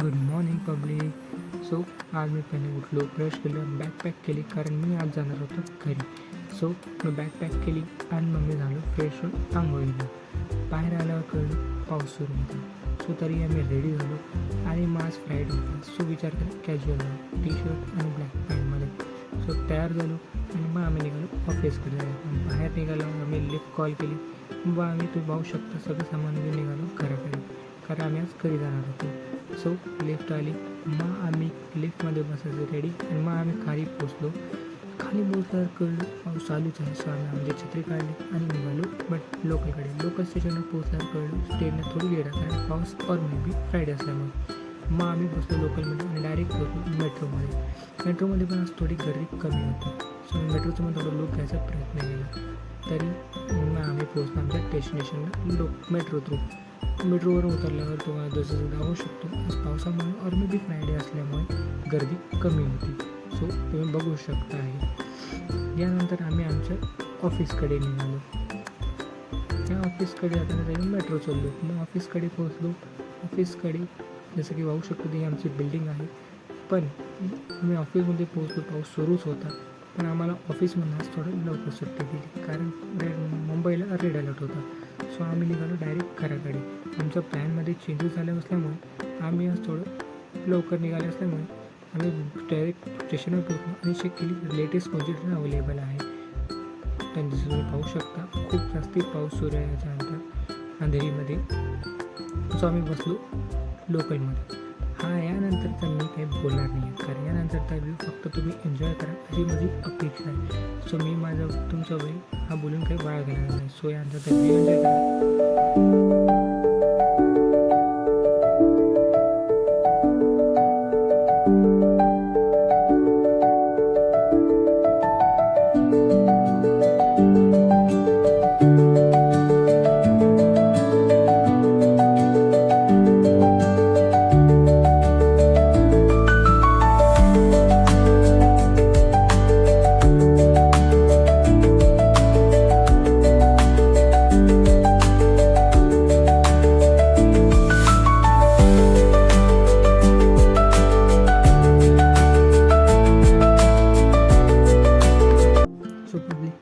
Good morning public. So आज मी पहिले उठलो, ब्रश केलं, बॅग पॅक केली कारण मी आज जाणार होतो घरी. सो मी बॅग पॅक केली आणि मग मी झालो फ्रेश होऊन आंघोळीला. बाहेर आल्यावर कळलं पाऊस सुरू होता. सो तरी आम्ही रेडी झालो आणि मग आज फ्रायडे होता. सो विचार केला कॅज्युअल टी शर्ट आणि ब्लॅक पॅन्टमध्ये. सो तयार झालो आणि मग आम्ही निघालो ऑफिसकडे जायला. बाहेर निघालो आम्ही लिफ्ट कॉल केली. मग आम्ही तुम्ही पाहू शकता सगळं सामान घेऊन निघालो घराकडे कारण आम्ही आज घरी जाणार होतो. सो लिफ्ट आली, मग आम्ही लिफ्टमध्ये बसायचं रेडी आणि मग आम्ही खाली पोचलो. खाली पोचल्यावर कळलं पाऊस चालूच आहे. सो आम्ही आमची छत्री काढली आणि निघालो बट लोकलकडे. लोकल स्टेशनवर पोचल्यावर कळलं स्टेशनला थोडी लेट आहे कारण पाऊस और मे बी फ्रायडे असल्यामुळे. मग आम्ही बसलो लोकलमध्ये आणि डायरेक्ट होतो मेट्रोमध्ये. मेट्रोमध्ये पण आज थोडी गर्दी कमी होती. सो मेट्रोचं मग थोडं लुक घ्यायचा प्रयत्न केला. तरी मग आम्ही पोचलो आमच्या डेस्टिनेशनला मेट्रो थ्रू. मेट्रोवरून उतरल्यावर तुम्हाला जसं दाखवू शकतो आज पावसामुळे और मे बी फ्रायडे असल्यामुळे गर्दी कमी होती. सो तुम्ही बघू शकता आहे. यानंतर आम्ही आमच्या ऑफिसकडे निघालो. त्या ऑफिसकडे जाताना जाऊन मेट्रो चाललो. मग ऑफिसकडे पोहोचलो. ऑफिसकडे जसं की पाहू शकतो ही आमची बिल्डिंग आहे. पण आम्ही ऑफिसमध्ये पोहोचलो, पाऊस सुरूच होता. पण आम्हाला ऑफिसमधून आज थोडं लवकर सुट्टी दिली कारण मुंबईला रेड अलर्ट होता. सो आम्ही निघालो डायरेक्ट घराकडे. आमच्या प्लॅनमध्ये चेंजेस झाले असल्यामुळे आम्ही आज थोडं लवकर निघाले असल्यामुळे आम्ही डायरेक्ट स्टेशनवर पोहोचलो आणि चेक केली लेटेस्ट कोणती ट्रेन अवेलेबल आहे. पण जसं तुम्ही पाहू शकता खूप जास्ती पाऊस सुरू आहे याच्यानंतर अंधेरीमध्ये. सो आम्ही बसलो लोकलमध्ये. यानंतर तर मी काही बोलणार नाही आहे कारण यानंतरचा व्ह्यू फक्त तुम्ही एन्जॉय करा अशी माझी अपेक्षा आहे. सो मी माझा तुमचा वेळ हा बोलून काही वाया घेणार नाही. सो यानंतर व्ह्यू एन्जॉय करा.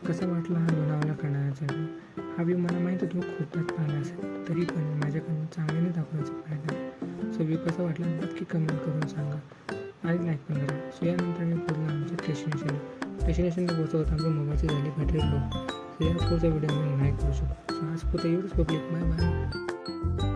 कसा वाटला हा लोणावळा करण्याचा हा व्ह्यू मला माहीत आहे तुम्ही खूपच पाहिला असेल तरी पण माझ्याकडून चांगल्याने दाखवण्याचा फायदा. सो व्ह्यू कसा वाटला नक्की कमेंट करून सांगा आणि लाईक पण करा. सो यानंतर मी बोललो आमच्या डेस्टिनेशनला पोहोचवत आमच्या मोबाईलची झाली बॅटरी लो. सो या पुढचा व्हिडिओ आम्ही नाही करू शकतो. सो आज पुढचा एवढंच पब्लिक. Bye bye.